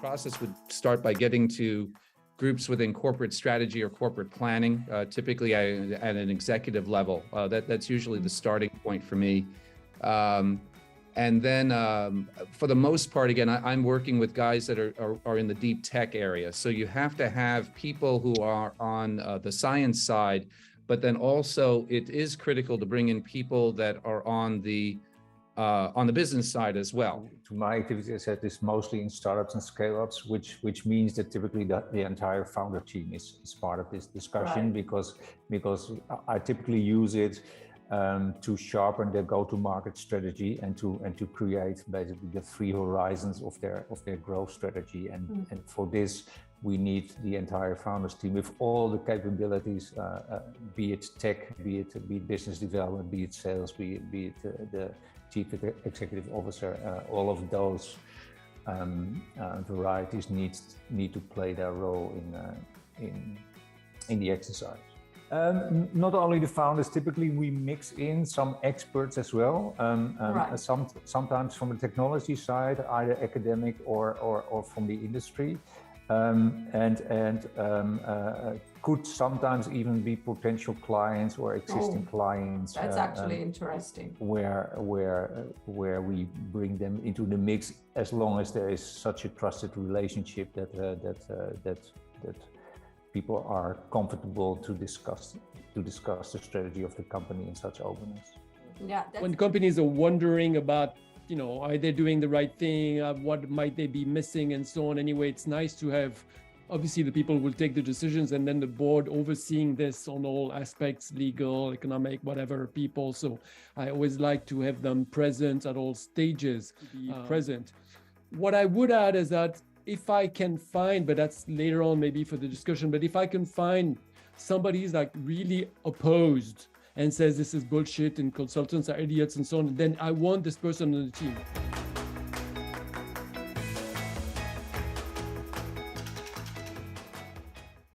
process would start by getting to groups within corporate strategy or corporate planning, typically at an executive level. That's usually the starting point for me. And then for the most part, again, I'm working with guys that are in the deep tech area. So you have to have people who are on the science side, but then also it is critical to bring in people that are on the business side as well. To my activity, as I said, is mostly in startups and scale-ups, which means that typically the entire founder team is part of this discussion, right? because I typically use it to sharpen their go-to-market strategy and to create basically the three horizons of their growth strategy. And for this, we need the entire founders team with all the capabilities, be it tech, be it business development, be it sales, be it the chief executive officer. All of those varieties need to play their role in the exercise. Not only the founders, typically we mix in some experts as well. Right. Sometimes from the technology side, either academic or from the industry. Could sometimes even be potential clients or existing clients. That's actually interesting. Where we bring them into the mix, as long as there is such a trusted relationship that people are comfortable to discuss the strategy of the company in such openness. Yeah. When companies are wondering about, are they doing the right thing? What might they be missing and so on? Anyway, it's nice to have, obviously the people will take the decisions and then the board overseeing this on all aspects, legal, economic, whatever people. So I always like to have them present at all stages, present. What I would add is that if I can find, but that's later on maybe for the discussion, but if I can find somebody who's like really opposed and says this is bullshit and consultants are idiots and so on, then I want this person on the team.